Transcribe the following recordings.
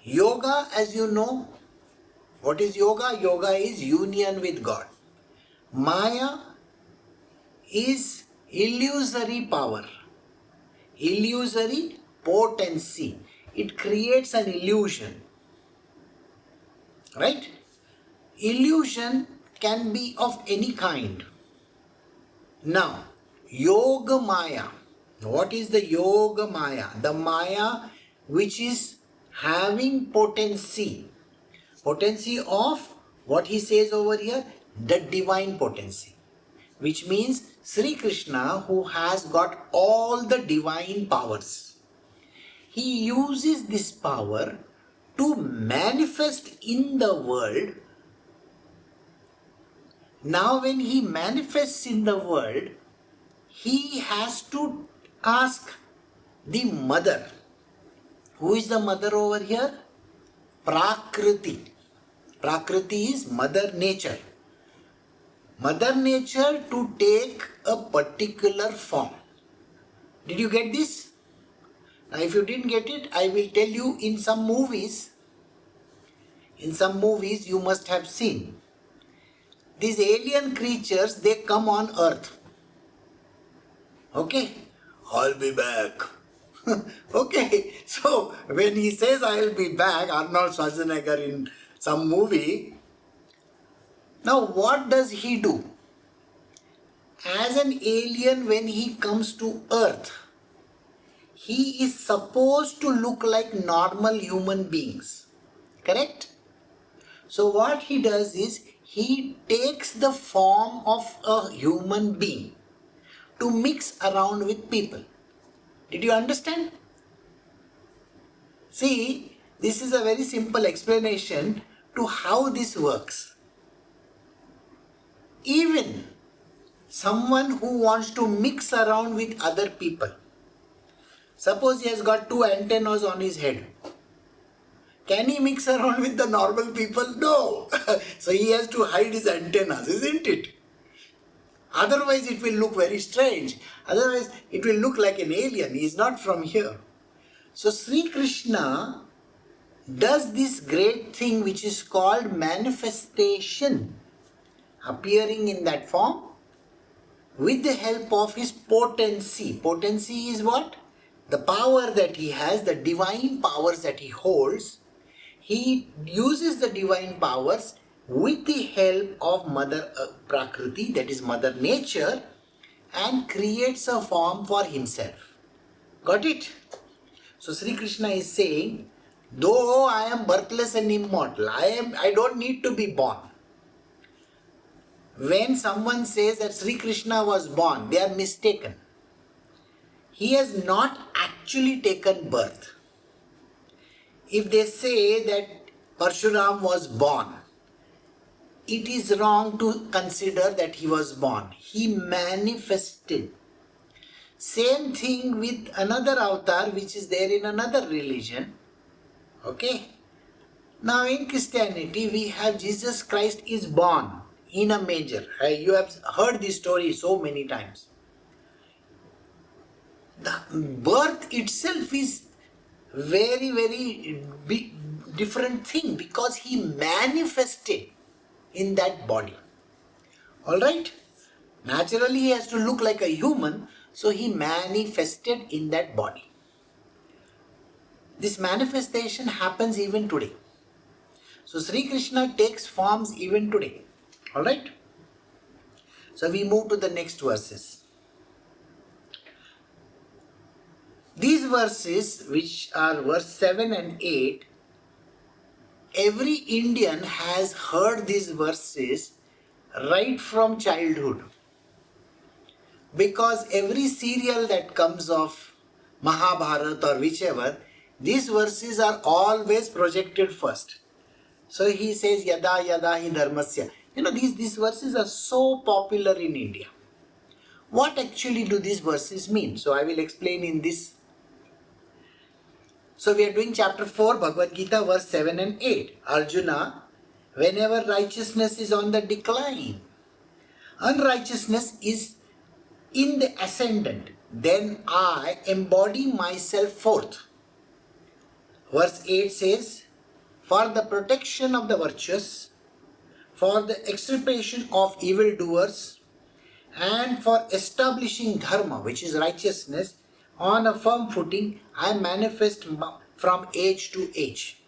Yoga, as you know, what is yoga? Yoga is union with God. Maya is illusory power, illusory potency. It creates an illusion, right? Illusion can be of any kind. Now, Yoga Maya. What is the Yoga Maya? The Maya which is having potency. Potency of what he says over here, the divine potency. Which means Shri Krishna, who has got all the divine powers. He uses this power to manifest in the world. Now when he manifests in the world, he has to ask the mother. Who is the mother over here? Prakriti. Prakriti is Mother Nature. Mother Nature to take a particular form. Did you get this? Now if you didn't get it, I will tell you in some movies you must have seen. These alien creatures, they come on earth. Okay? I'll be back. Okay, so when he says I'll be back, Arnold Schwarzenegger in some movie, now what does he do? As an alien, when he comes to earth, he is supposed to look like normal human beings. Correct? So what he does is, he takes the form of a human being to mix around with people. Did you understand? See, this is a very simple explanation to how this works. Even someone who wants to mix around with other people, suppose he has got two antennas on his head. Can he mix around with the normal people? No. So he has to hide his antennas, isn't it? Otherwise it will look very strange. Otherwise it will look like an alien. He is not from here. So Shri Krishna does this great thing which is called manifestation, appearing in that form with the help of his potency. Potency is what? The power that he has, the divine powers that he holds. He uses the divine powers with the help of Mother Prakriti, that is Mother Nature, and creates a form for himself. Got it? So Shri Krishna is saying, though I am birthless and immortal, I don't need to be born. When someone says that Shri Krishna was born, they are mistaken. He has not actually taken birth. If they say that Parshuram was born, it is wrong to consider that he was born. He manifested. Same thing with another avatar which is there in another religion. Okay. Now in Christianity we have Jesus Christ is born in a manger. You have heard this story so many times. The birth itself is very, very different thing because he manifested in that body. Alright? Naturally he has to look like a human, so he manifested in that body. This manifestation happens even today. So Sri Krishna takes forms even today. Alright? So we move to the next verses. These verses, which are verse 7 and 8, every Indian has heard these verses right from childhood. Because every serial that comes of Mahabharata or whichever, these verses are always projected first. So he says, Yada Yada Hi Dharmasya. These verses are so popular in India. What actually do these verses mean? So I will explain in this. So we are doing chapter 4, Bhagavad Gita, verse 7 and 8. Arjuna, whenever righteousness is on the decline, unrighteousness is in the ascendant, then I embody myself forth. Verse 8 says, for the protection of the virtuous, for the extirpation of evildoers, and for establishing Dharma, which is righteousness, on a firm footing, I manifest from age to age.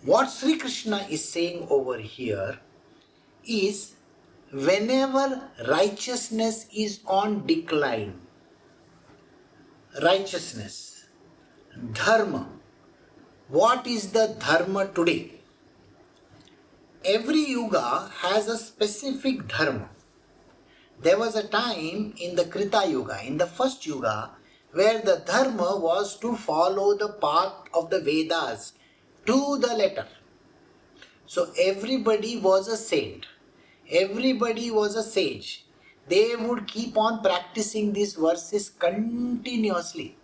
What Shri Krishna is saying over here is, whenever righteousness is on decline, righteousness, Dharma, what is the Dharma today? Every yuga has a specific Dharma. There was a time in the Krita Yuga, in the first Yuga, where the Dharma was to follow the path of the Vedas to the letter. So everybody was a saint. Everybody was a sage. They would keep on practicing these verses continuously.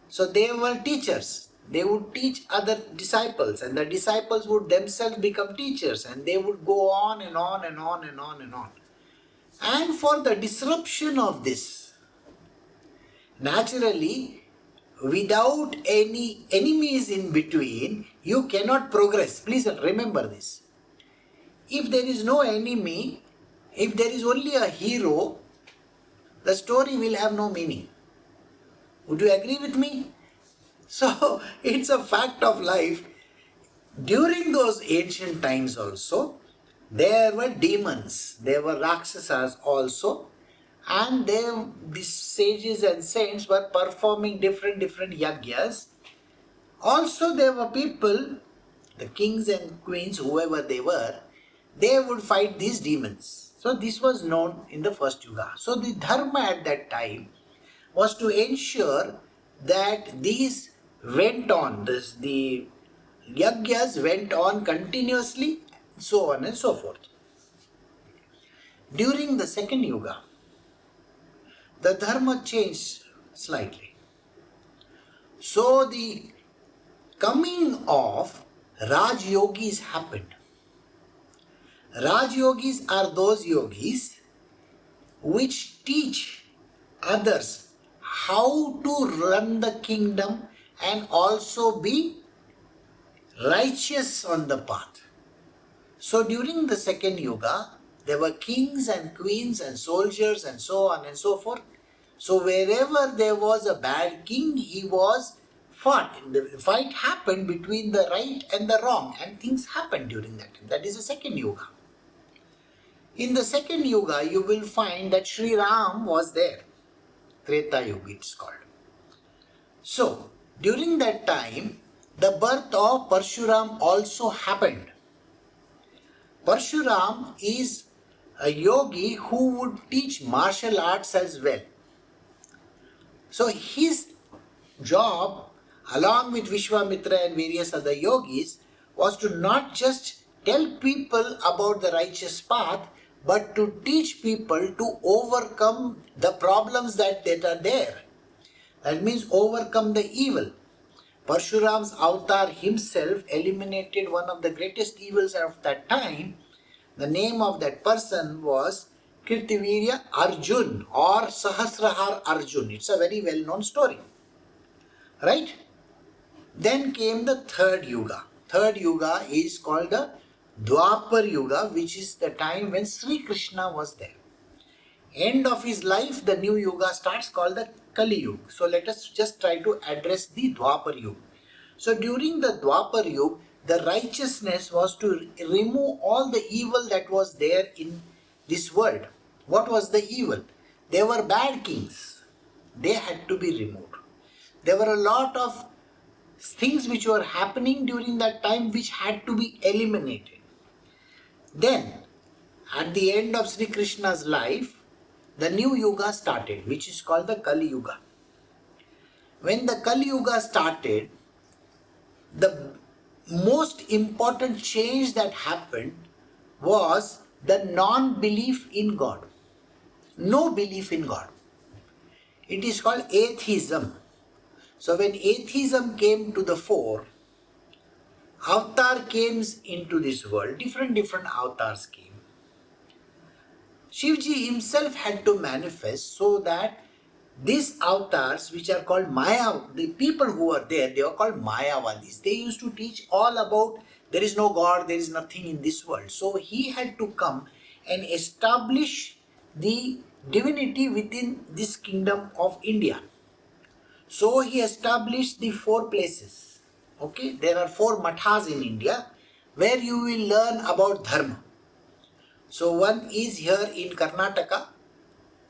So they were teachers. They would teach other disciples, and the disciples would themselves become teachers, and they would go on and on and on and on and on. And for the disruption of this, naturally, without any enemies in between, you cannot progress. Please remember this. If there is no enemy, if there is only a hero, the story will have no meaning. Would you agree with me? So, it's a fact of life. During those ancient times also, there were demons, there were Rakshasas also, and these sages and saints were performing different yagyas. Also there were people, the kings and queens, whoever they were, they would fight these demons. So this was known in the first Yuga. So the Dharma at that time was to ensure that these went on, the yagyas went on continuously, so on and so forth. During the second Yuga, the Dharma changed slightly. So the coming of Raj Yogis happened. Raj Yogis are those yogis which teach others how to run the kingdom and also be righteous on the path. So during the second Yuga, there were kings and queens and soldiers and so on and so forth. So wherever there was a bad king, he was fought. The fight happened between the right and the wrong, and things happened during that time. That is the second Yuga. In the second Yuga, you will find that Shri Ram was there. Treta Yuga it's called. So, during that time, the birth of Parshuram also happened. Parshuram is a yogi who would teach martial arts as well. So his job, along with Vishwamitra and various other yogis, was to not just tell people about the righteous path, but to teach people to overcome the problems that are there. That means overcome the evil. Parshuram's avatar himself eliminated one of the greatest evils of that time. The name of that person was Kirtivirya Arjun or Sahasrahar Arjun. It's a very well-known story. Right? Then came the third Yuga. Third Yuga is called the Dwapar Yuga, which is the time when Shri Krishna was there. End of his life, the new Yuga starts, called the Kali Yuga. So let us just try to address the Dwapar Yuga. So during the Dwapar Yuga, the righteousness was to remove all the evil that was there in this world. What was the evil? There were bad kings. They had to be removed. There were a lot of things which were happening during that time which had to be eliminated. Then, at the end of Sri Krishna's life, the new Yuga started, which is called the Kali Yuga. When the Kali Yuga started, the most important change that happened was the non-belief in God. No belief in God. It is called atheism. So when atheism came to the fore, avatar came into this world, different avatars came. Shivji himself had to manifest so that these avatars, which are called Maya, the people who are there, they are called Mayavadis. They used to teach all about there is no God, there is nothing in this world. So he had to come and establish the divinity within this kingdom of India. So he established the 4 places. Okay, there are 4 mathas in India where you will learn about Dharma. So one is here in Karnataka,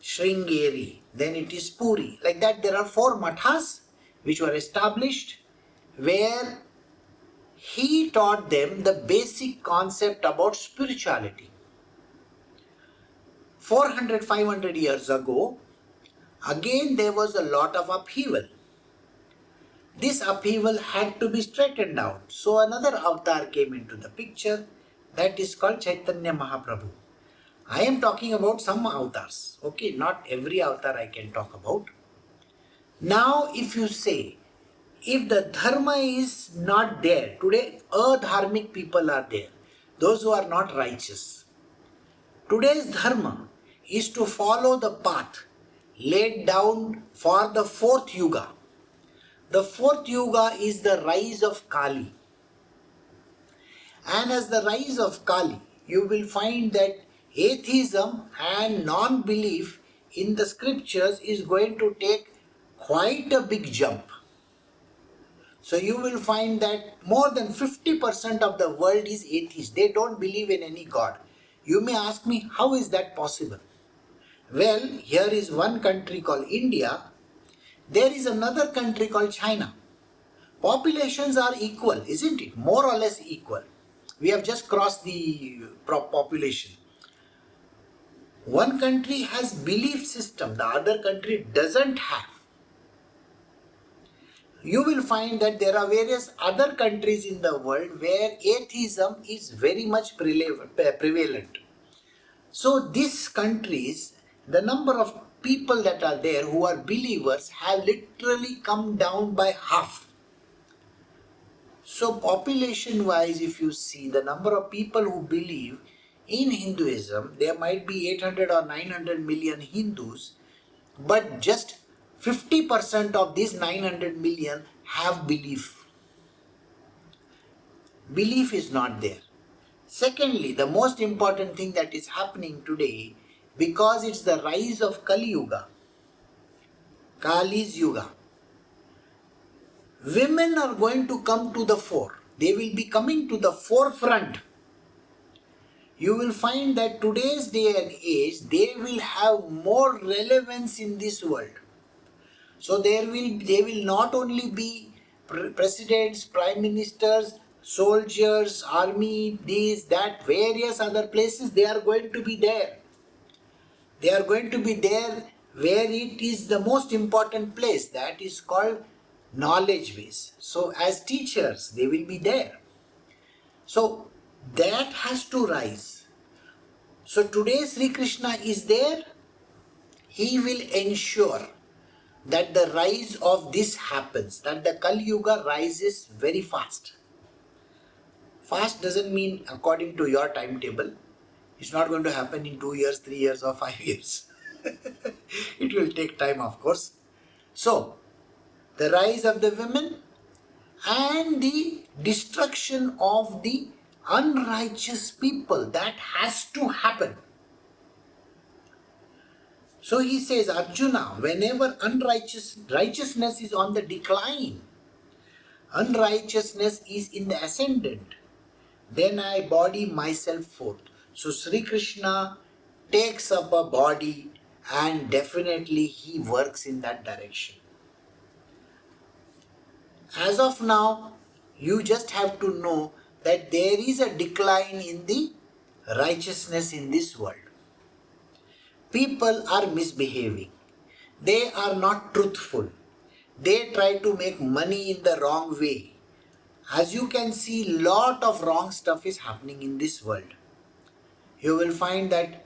Sringeri, then it is Puri. Like that, there are 4 mathas which were established where he taught them the basic concept about spirituality. 400, 500 years ago, again there was a lot of upheaval. This upheaval had to be straightened out. So another avatar came into the picture, that is called Chaitanya Mahaprabhu. I am talking about some avatars, okay, not every avatar I can talk about. Now if you say, if the dharma is not there, today adharmic people are there, those who are not righteous. Today's dharma is to follow the path laid down for the 4th yuga. The 4th yuga is the rise of Kali. And as the rise of Kali, you will find that atheism and non-belief in the scriptures is going to take quite a big jump. So you will find that more than 50% of the world is atheist. They don't believe in any God. You may ask me, how is that possible? Well, here is one country called India. There is another country called China. Populations are equal, isn't it? More or less equal. We have just crossed the population. One country has belief system, the other country doesn't have. You will find that there are various other countries in the world where atheism is very much prevalent. So these countries, the number of people that are there who are believers have literally come down by half. So population wise, if you see the number of people who believe in Hinduism, there might be 800 or 900 million Hindus, but just 50% of these 900 million have belief. Belief is not there. Secondly, the most important thing that is happening today, because it's the rise of Kali Yuga, Kali's Yuga, women are going to come to the fore. They will be coming to the forefront. You will find that today's day and age, they will have more relevance in this world. So they will not only be presidents, prime ministers, soldiers, army, this, that, various other places, they are going to be there. They are going to be there where it is the most important place, that is called knowledge base. So as teachers, they will be there. So that has to rise. So today Shri Krishna is there. He will ensure that the rise of this happens, that the Kali Yuga rises very fast. Fast doesn't mean according to your timetable. It's not going to happen in 2 years, 3 years or 5 years. It will take time, of course. So, the rise of the women and the destruction of the unrighteous people, that has to happen. So he says, Arjuna, whenever righteousness is on the decline, unrighteousness is in the ascendant, then I body myself forth. So Shri Krishna takes up a body and definitely he works in that direction. As of now, you just have to know that there is a decline in the righteousness in this world. People are misbehaving. They are not truthful. They try to make money in the wrong way. As you can see, lot of wrong stuff is happening in this world. You will find that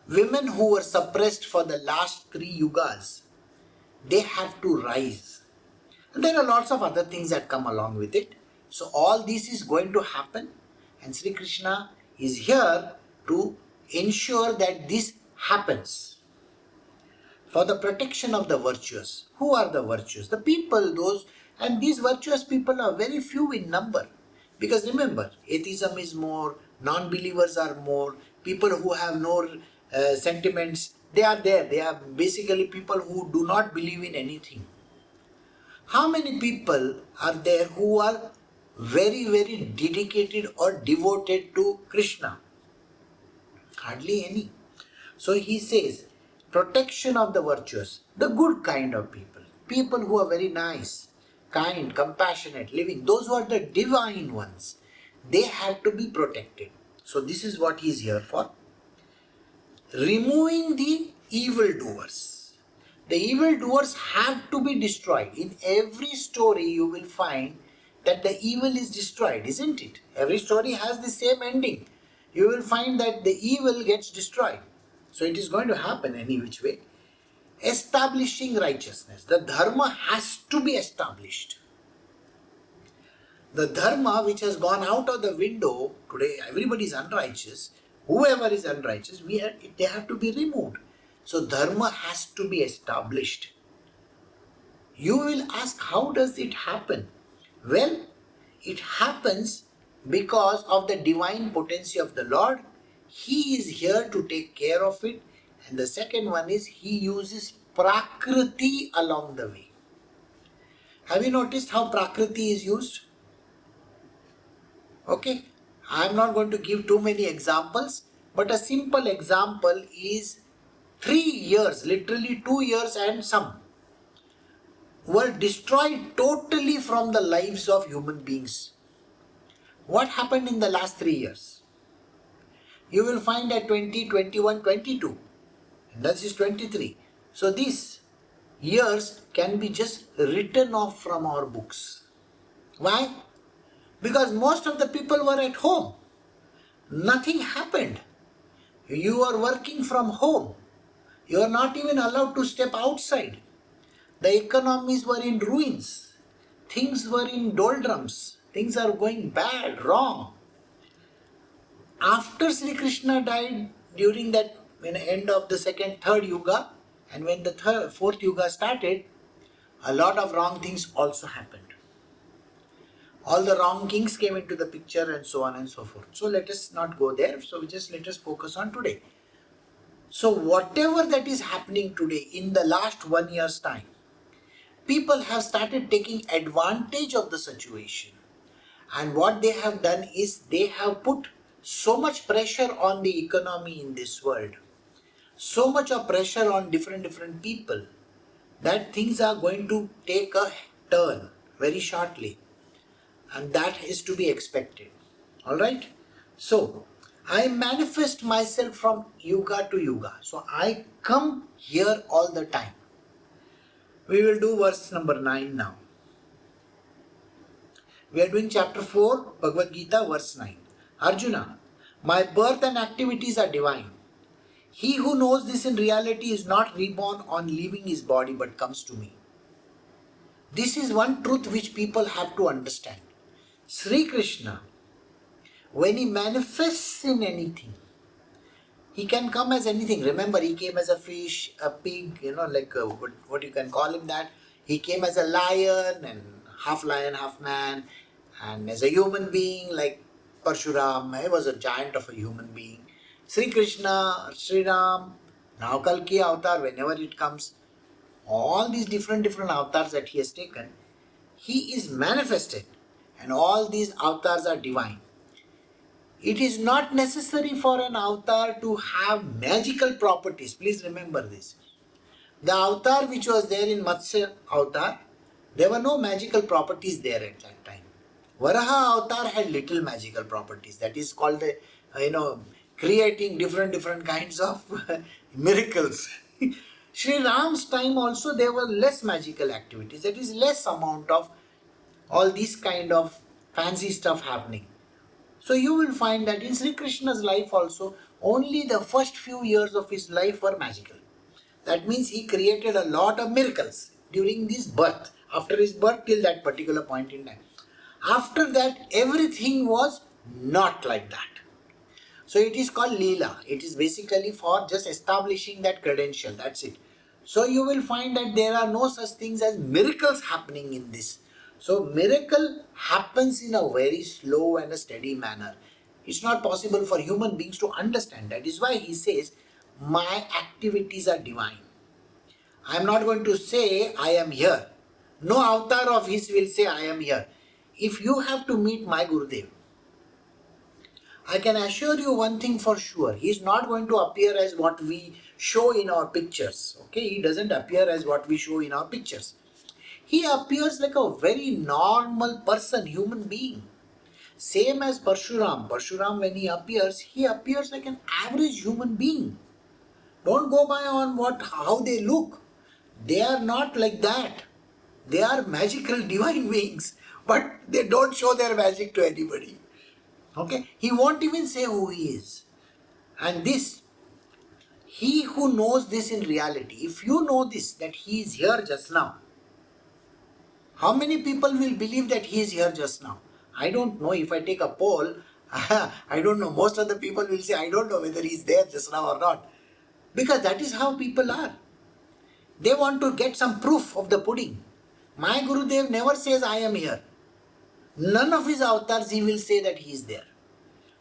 women who were suppressed for the last 3 yugas, they have to rise. And there are lots of other things that come along with it. So all this is going to happen, and Shri Krishna is here to ensure that this happens. for the protection of the virtuous. Who are the virtuous? The people, those, and these virtuous people are very few in number. Because remember, atheism is more, non-believers are more, people who have no sentiments, they are there. They are basically people who do not believe in anything. How many people are there who are very, very dedicated or devoted to Krishna? Hardly any. So he says, protection of the virtuous, the good kind of people, people who are very nice, kind, compassionate, living, those who are the divine ones, they have to be protected. So this is what he is here for. Removing the evildoers. The evildoers have to be destroyed. In every story you will find that the evil is destroyed, isn't it? Every story has the same ending. You will find that the evil gets destroyed. So it is going to happen any which way. Establishing righteousness. The dharma has to be established. The dharma which has gone out of the window, today everybody is unrighteous, whoever is unrighteous, they have to be removed. So dharma has to be established. You will ask, how does it happen? Well, it happens because of the divine potency of the Lord. He is here to take care of it. And the second one is he uses prakriti along the way. Have you noticed how prakriti is used? Okay, I am not going to give too many examples, but a simple example is 3 years, literally 2 years and some, were destroyed totally from the lives of human beings. What happened in the last 3 years? You will find that 20, 21, 22, and that is 23. So these years can be just written off from our books. Why? Because most of the people were at home. Nothing happened. You are working from home. You are not even allowed to step outside. The economies were in ruins. Things were in doldrums. Things are going bad, wrong. After Shri Krishna died, during that end of the second, third yuga, and when the fourth yuga started, a lot of wrong things also happened. All the wrong kings came into the picture and so on and so forth. So let us not go there. So let us focus on today. So whatever that is happening today in the last 1 year's time, people have started taking advantage of the situation. And what they have done is they have put so much pressure on the economy in this world, so much of pressure on different people, that things are going to take a turn very shortly. And that is to be expected. Alright? So, I manifest myself from yuga to yuga. So, I come here all the time. We will do verse number 9 now. We are doing chapter 4, Bhagavad Gita, verse 9. Arjuna, my birth and activities are divine. He who knows this in reality is not reborn on leaving his body but comes to me. This is one truth which people have to understand. Shri Krishna, when he manifests in anything, he can come as anything. Remember, he came as a fish, a pig, like what you can call him that. He came as a lion and half lion, half man, and as a human being like Parshuram. He was a giant of a human being. Sri Krishna, Sri Ram, now Kalki avatar, whenever it comes, all these different avatars that he has taken, he is manifested, and all these avatars are divine. It is not necessary for an avatar to have magical properties. Please remember this. The avatar which was there in Matsya avatar, there were no magical properties there at that time. Varaha avatar had little magical properties. That is called the, creating different kinds of miracles. Sri Ram's time also there were less magical activities. That is less amount of all these kind of fancy stuff happening. So you will find that in Sri Krishna's life also, only the first few years of his life were magical. That means he created a lot of miracles during his birth, after his birth till that particular point in time. After that, everything was not like that. So it is called Leela. It is basically for just establishing that credential, that's it. So you will find that there are no such things as miracles happening in this. So miracle happens in a very slow and a steady manner. It's not possible for human beings to understand. That is why he says, my activities are divine. I am not going to say I am here. No avatar of his will say I am here. If you have to meet my Gurudev, I can assure you one thing for sure. He is not going to appear as what we show in our pictures. Okay, he doesn't appear as what we show in our pictures. He appears like a very normal person, human being. Same as Parshuram. Parshuram, when he appears like an average human being. Don't go by on how they look. They are not like that. They are magical divine beings, but they don't show their magic to anybody. Okay? He won't even say who he is. And this, he who knows this in reality, if you know this, that he is here just now, how many people will believe that he is here just now? I don't know. If I take a poll, I don't know. Most of the people will say, I don't know whether he is there just now or not. Because that is how people are. They want to get some proof of the pudding. My Gurudev never says, I am here. None of his avatars he will say that he is there.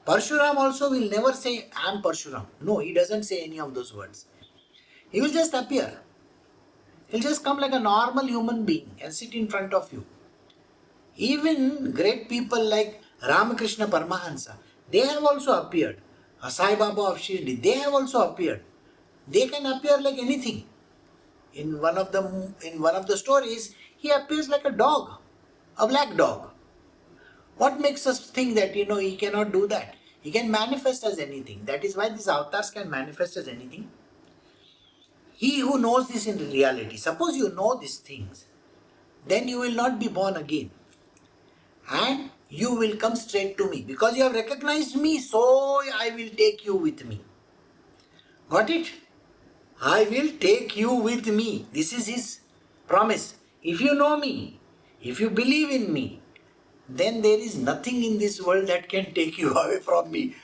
Parshuram also will never say, I am Parshuram. No, he doesn't say any of those words. He will just appear. He'll just come like a normal human being and sit in front of you. Even great people like Ramakrishna Paramahansa, they have also appeared. Sai Baba of Shirdi, they have also appeared. They can appear like anything. In one of the stories, he appears like a dog, a black dog. What makes us think that he cannot do that? He can manifest as anything. That is why these avatars can manifest as anything. He who knows this in reality, suppose you know these things, then you will not be born again. And you will come straight to me. Because you have recognized me, so I will take you with me. Got it? I will take you with me. This is his promise. If you know me, if you believe in me, then there is nothing in this world that can take you away from me.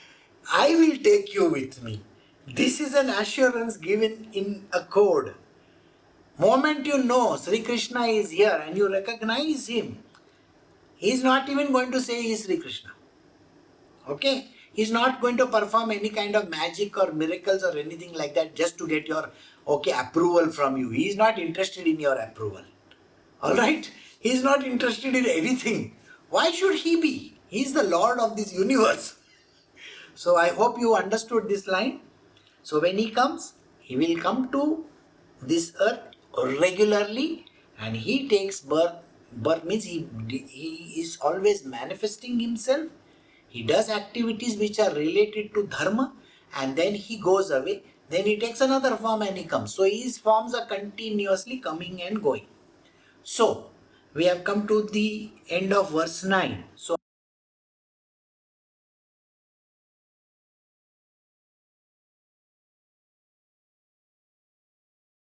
I will take you with me. This is an assurance given in a code. Moment you know Shri Krishna is here and you recognize him, he is not even going to say he is Shri Krishna. Okay? He is not going to perform any kind of magic or miracles or anything like that just to get your approval from you. He is not interested in your approval. Alright? He is not interested in anything. Why should he be? He is the Lord of this universe. So I hope you understood this line. So when he comes, he will come to this earth regularly and he takes birth. Birth means he is always manifesting himself. He does activities which are related to Dharma and then he goes away. Then he takes another form and he comes. So his forms are continuously coming and going. So we have come to the end of verse 9. So